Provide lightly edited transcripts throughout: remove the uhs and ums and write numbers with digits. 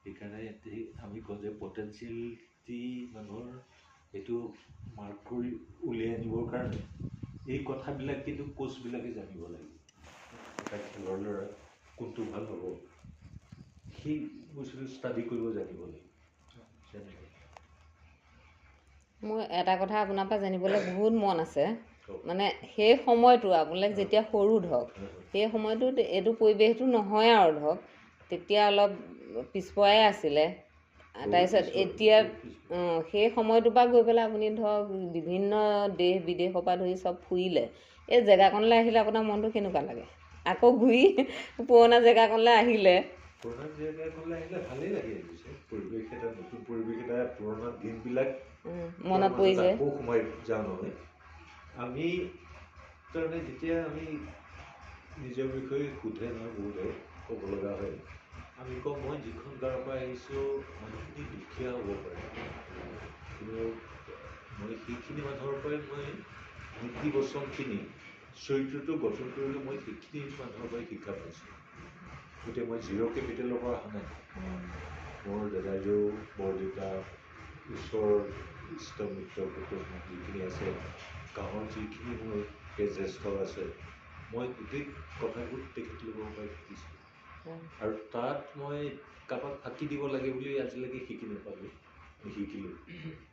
সেইকাৰণে আমি কওঁ যে পটেঞ্চিয়েলিটি মানুহৰ এইটো মাৰ্ক কৰি উলিয়াই আনিবৰ কাৰণে এই কথাবিলাক কিন্তু কোচবিলাকে জানিব লাগিব এটা খেলৰ ল'ৰা কোনটো ভাল হ'ব সেই বস্তুটো ষ্টাডি কৰিব জানিব লাগিব মোৰ এটা কথা আপোনাৰ পৰা জানিবলৈ বহুত মন আছে মানে সেই সময়টো আপোনালোক যেতিয়া সৰু ধৰক সেই সময়টোত এইটো পৰিৱেশটো নহয় আৰু ধৰক তেতিয়া অলপ পিছপৰাই আছিলে তাৰপিছত এতিয়া সেই সময়টোৰ পৰা গৈ পেলাই আপুনি ধৰক বিভিন্ন দেশ বিদেশৰ পৰা ধৰি চব ফুৰিলে এই জেগাকণলৈ আহিলে আপোনাৰ মনটো কেনেকুৱা লাগে আকৌ ঘূৰি পুৰণা জেগাকণলৈ আহিলে পুৰণা জেগাকণলৈ আহিলে ভালেই লাগে পৰিৱেশ এটা নতুন পৰিৱেশ এটা পুৰণা দিনবিলাক মনত পৰি যায় আকৌ সোমাই যাওঁ নহয় আমি তাৰমানে যেতিয়া আমি নিজৰ বিষয়ে সোধে নহয় বহুতে ক'ব লগা হয় আমি কওঁ মই যিখন গাঁৱৰ পৰা আহিছোঁ মানুহখিনি দুখীয়া হ'ব পাৰে কিন্তু মই সেইখিনি মানুহৰ পৰাই মই নীতি বচনখিনি চৰিত্ৰটো গঠন কৰিলোঁ মই সেইখিনি মানুহৰ পৰাই শিক্ষা পাইছোঁ গতিকে মই জিৰ' কেপিটেলৰ পৰা অহা নাই মোৰ দাদাইদেউ বৰদেউতা ঈশ্বৰৰ ইষ্ট মিত্ৰ কুটুম যিখিনি আছে গাঁৱৰ যিখিনি মোৰ জ্যেষ্ঠ আছে মই গোটেই কথাবোৰ তেখেতলোকৰ পৰাই শিকিছোঁ আৰু তাত মই কাৰোবাক ফাঁকি দিব লাগে বুলি আজিলৈকে শিকি নাপালোঁ শিকিলোঁ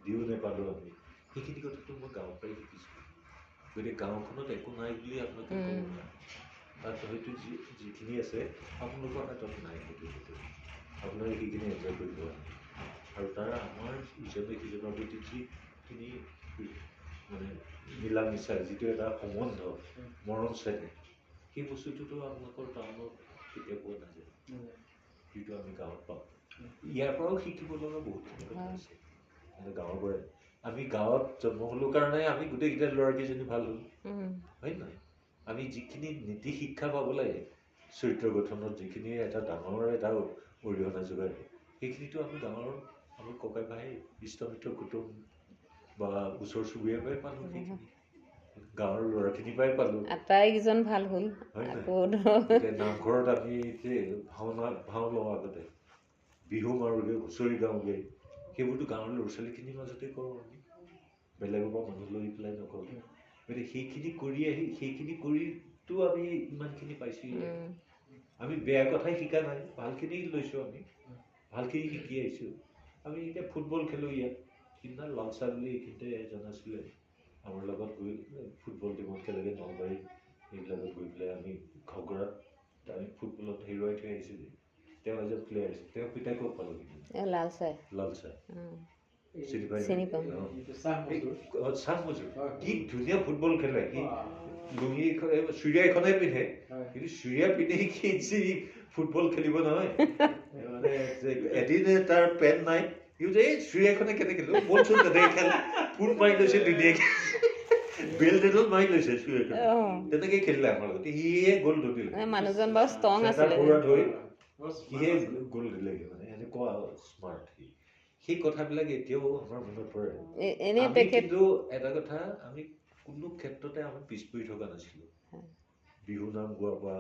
দিও নাপালোঁ আমি সেইখিনি কথাটো মই গাঁৱৰ পৰাই শিকিছোঁ গতিকে গাঁওখনত একো নাই বুলি আপোনালোকে ক'ব নোৱাৰে তাত হয়তো যিখিনি আছে আপোনালোকৰ হাতত নাই সেইটো আপোনালোকে সেইখিনি এনজয় কৰিব আৰু তাৰ আমাৰ ইজনে সিজনৰ প্ৰতি যিখিনি মানে মিলা মিছা যিটো এটা সম্বন্ধ মৰম চেনেহ সেই বস্তুটোতো আপোনালোকৰ টাউনত কেতিয়া পোৱা নাযায় যিটো আমি গাঁৱত পাওঁ ইয়াৰ পৰাও শিকিব লগা বহুতখিনি কথা আছে গাঁৱৰ পৰাই আমি গাঁৱত জন্ম হ'লো কাৰণে আমি গোটেইকেইটা ল'ৰাকেইজনী ভাল হ'ল হয় নহয় আমি যিখিনি নীতি শিক্ষা পাব লাগে চৰিত্ৰ গঠনত যিখিনি এটা ডাঙৰ এটা অৰিহণা যোগায় সেইখিনিতো আমি গাঁৱৰ আমাৰ ককাই ভাই ইষ্টমিত্ৰ কুটুম বা ওচৰ চুবুৰীয়াৰ পৰাই পালোঁ সেইখিনি গাঁৱৰ ল'ৰাখিনিৰ পৰাই পালোঁ আটাইকেইজন ভাল হ'ল নামঘৰত আমি ভাও লওঁ আগতে বিহু মাৰোগৈ হুঁচৰি গাওঁগৈ সেইবোৰতো গাঁৱৰ ল'ৰা ছোৱালীখিনিৰ মাজতে কৰোঁ আমি বেলেগৰ পৰা মানুহ লৈ পেলাই নকৰোঁ গতিকে সেইখিনি কৰি আহি সেইখিনি কৰিতো আমি ইমানখিনি পাইছোঁ আমি বেয়া কথাই শিকা নাই ভালখিনি লৈছোঁ আমি ভালখিনি শিকি আহিছোঁ আমি এতিয়া ফুটবল খেলোঁ ইয়াত সিদিনা লালচা বুলি এইখিনিতে এজন আছিলে আমাৰ লগত গৈ ফুটবল টিমত একেলগে নলবাৰী এইবিলাকত গৈ পেলাই আমি ঘগৰাত আমি ফুটবলত হেৰুৱাই থৈ আহিছিলোঁ তেওঁ এজন প্লেয়াৰ আছিল তেওঁ পিতাই ক'ত পালোঁ লালচাই কি ধুনীয়া ফুটবল খেলে সি লুঙি চুৰিয়া এখনে পিন্ধে কিন্তু চুৰিয়া পিন্ধি সি ফুটবল খেলিব নহয় মানে এদিন তাৰ পেণ্ট নাই সিহঁতে এই চুৰিয়াখনে কেনেকৈ খেলো বলচোন তেনেকৈ খেল ফুট মাৰি লৈছে ধুনীয়াকৈ বেল্ট এডাল মাৰি লৈছে চুৰিয়াখন তেনেকৈ খেলিলে আমাৰ লগত সিয়ে গ'ল ধৰিলে মানুহজন বাৰু ষ্ট্ৰং আছিলে সিয়ে গ'ল দিলেগৈ মানে এনেকুৱা স্মাৰ্ট সেই কথাবিলাক এতিয়াও আমাৰ মনত পৰে কিন্তু এটা কথা আমি কোনো ক্ষেত্ৰতে আমি পিছ পৰি থকা নাছিলোঁ বিহু নাম গোৱাৰ পৰা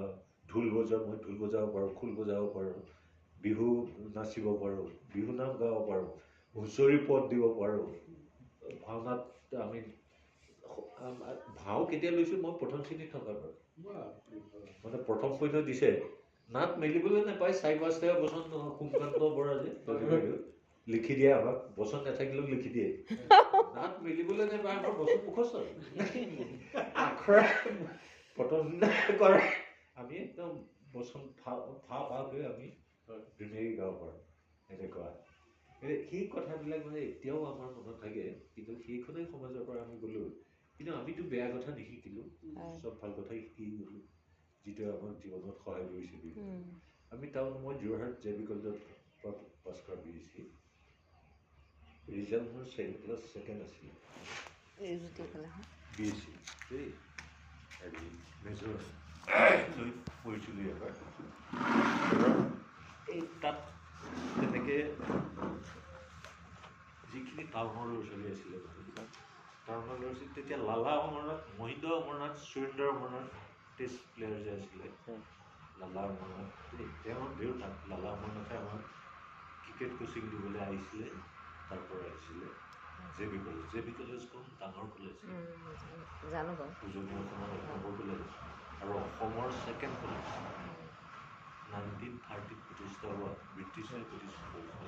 ঢোল বজাওঁ মই ঢোল বজাব পাৰোঁ খোল বজাব পাৰোঁ বিহু নাচিব পাৰোঁ বিহু নাম গাব পাৰোঁ হুঁচৰি পদ দিব পাৰোঁ ভাওনাত আমি ভাও কেতিয়া লৈছোঁ মই প্ৰথম শ্ৰেণীত থকা বাৰু মানে প্ৰথম পইণ্ট দিছে নাট মেলিবলৈ নাপায় ৪-৫টা বচন কুমকান্ত বৰা যে লিখি দিয়ে আমাক বচন নাথাকিলেও লিখি দিয়ে নাট মেলিবলৈ নাপায় আমাৰ বচন মুখস্থ আখৰা প্ৰথম কৰে আমি একদম বচন ভাৱে আমি ধুনীয়াকৈ গাব পাৰোঁ এনেকুৱা সেই কথাবিলাক মানে এতিয়াও আমাৰ মনত থাকে কিন্তু সেইখনেই সমাজৰ পৰা আমি গ'লোঁ কিন্তু আমিতো বেয়া কথা নিশিকিলোঁ চব ভাল কথাই শিকি গ'লোঁ যিটোৱে আমাক জীৱনত সহায় কৰিছে আমি মই যোৰহাট জে বি কলেজত পাছ কৰা বি এছ চি ৰিজাল্ট মোৰ ছেকেণ্ড আছিলে বি এছ চি হেৰি মেজৰ লৈ পঢ়িছিলোঁ এবাৰ এই তাত তেনেকৈ যিখিনি টাউনৰ ল'ৰা ছোৱালী আছিলে টাউনৰ ল'ৰা ছোৱালী তেতিয়া লালা অমৰনাথ মহিন্দ্ৰ অমৰনাথ সুৰেন্দ্ৰ অমৰনাথ টেষ্ট প্লেয়াৰ যে আছিলে লালা অমৰনাথ তেওঁৰ দেউতাক লালা অমৰনাথে আমাক ক্ৰিকেট কোচিং দিবলৈ আহিছিলে তাৰ পৰা আহিছিলে জে বি কলেজখন ডাঙৰ কলেজ জানো বাৰু উজনি অসমৰ এক নম্বৰ কলেজ আৰু অসমৰ ছেকেণ্ড কলেজ 1930 প্ৰতিষ্ঠা হোৱা ব্ৰিটিছে প্ৰতিষ্ঠা কৰিছিল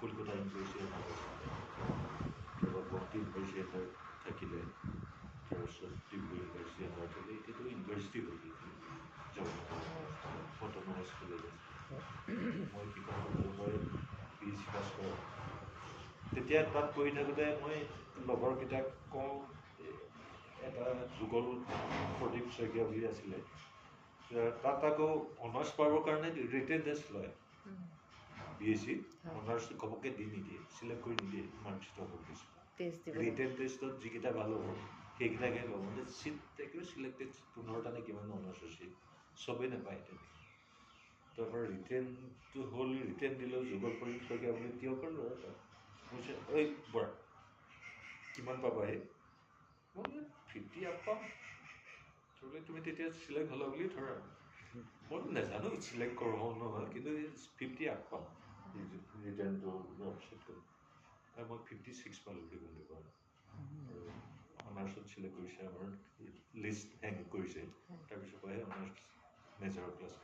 কলকাতা ইউনিভাৰ্চিটি তাৰপৰা গুৱাহাটী ইউনিভাৰ্চিটি এটাৰ থাকিলে তাৰপিছত ডিব্ৰুগড় ইউনিভাৰ্চিটি এটাৰ থাকিলে এতিয়াতো ইউনিভাৰ্চিটি হৈ গৈছিল অট'নমাছ কলেজ মই শিক্ষাসকলৰ পৰাই PhD পাছ কৰা তেতিয়া তাত পঢ়ি থাকোঁতে মই লগৰকেইটাক কওঁ এটা যুগল প্ৰদীপ শইকীয়া বুলি আছিলে তাত আকৌ অনাৰ্ছ পাবৰ কাৰণে ৰিটেন টেষ্ট লয় BSc অনাৰ্ছ ঘপককৈ দি নিদিয়ে চিলেক্ট কৰি নিদিয়ে মাৰ্কশ্বিট হ'ব ৰিটেন টেষ্টত যিকেইটা ভাল হ'ব সেইকেইটাকে ল'ব মানে চিট একেবাৰে চিলেক্টেড 15টা নে কিমান অনাৰ্ছ আছিল চবেই নাপায় তেনেকৈ তাৰপৰা ৰিটেনটো হ'ল ৰিটেন দিলেও যুগল প্ৰদীপ শইকীয়া বুলি কিয় কৰিলোঁ আৰু তাত কৈছে ঐ বৰা কিমান পাবাহি মই 50 আপ পাম বোলে তুমি তেতিয়া চিলেক্ট হ'লা বুলি ধৰা মই নাজানো চিলেক্ট কৰোঁ নহয় কিন্তু 50 আপ পাম ৰিটাৰ্ণটো অফিচত গ'ল আৰু মই 56 পালোঁ বুলি গম নাপাওঁ আৰু অনাৰ্ছত চিলেক্ট কৰিছে আমাৰ লিষ্ট হেং কৰিছে তাৰপিছৰ পৰাহে অনাৰ্ছ মেজৰ ক্লাছ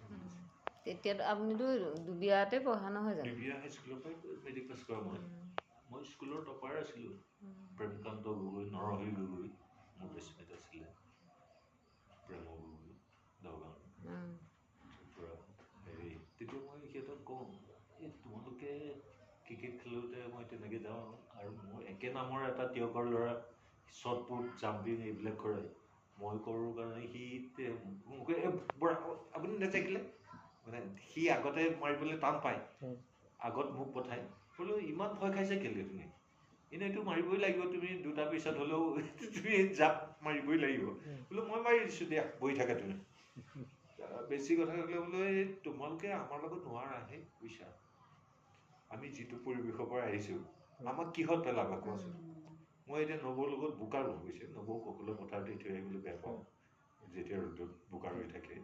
তেতিয়াতো আপুনিতো দুবিয়াতে পঢ়া নহয় জানো দুবিয়া হাইস্কুলৰ পৰাই মেট্ৰিক পাছ কৰা মই স্কুলৰ টপাৰ আছিলোঁ প্ৰেমকান্ত গগৈ নৰহৰি গগৈ মোৰ বেষ্টমেট আছিলে প্ৰেম গগৈ নগাঁও পৰা হেৰি তেতিয়া মই সিহঁতক কওঁ এই তোমালোকে ক্ৰিকেট খেলোঁতে মই তেনেকৈ যাওঁ আৰু মোৰ একে নামৰ এটা তিয়কৰ ল'ৰা শ্বটপুট জাম্পিং এইবিলাক কৰে মই কৰোঁ কাৰণে সি মোক বৰা আপুনি নাথাকিলে মানে সি আগতে মাৰিবলৈ টান পায় আগত মোক পঠায় বোলো ইমান ভয় খাইছে কেলৈ তুমি এনেইতো মাৰিবই লাগিব তুমি দুটা পিছত হ'লেও তুমি জাপ মাৰিবই লাগিব বোলো মই মাৰি দিছোঁ দিয়া বহি থাকা তুমি বেছি কথা ক'লে বোলো এই তোমালোকে আমাৰ লগত নোৱাৰাহে বুজিছা আমি যিটো পৰিৱেশৰ পৰা আহিছোঁ আমাক কিহত পেলাবা কোৱাচোন মই এতিয়া নবৌৰ লগত বোকা ৰুওঁ গৈছে নবৌ সকলো পথাৰতে থৈ আহিবলৈ বেয়া পাওঁ যেতিয়া ৰ'দত বোকা ৰুই থাকে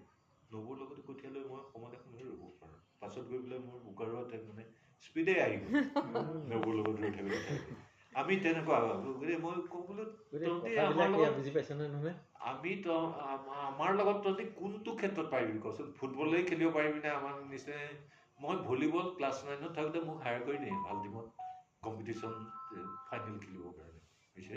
নবৌৰ লগত কঠীয়া লৈ মই সমানে ৰুব পাৰোঁ পাছত গৈ পেলাই মোৰ বোকা ৰোৱা ঠাইত মানে স্পীডে আহিব নবৌৰ লগত ৰৈ থাকিবলৈ আমি তেনেকুৱা মই কওঁ বোলো আমি আমাৰ লগত তহঁতি কোনটো ক্ষেত্ৰত পাৰিবি কচোন ফুটবলেই খেলিব পাৰিবি নে আমাৰ নিচিনাই মই ভলীবল ক্লাছ 9ত থাকোঁতে মোক হায়াৰ কৰি নিয়ে ভাল টিমত কম্পিটিশ্যন ফাইনেল খেলিবৰ কাৰণে বুজিছে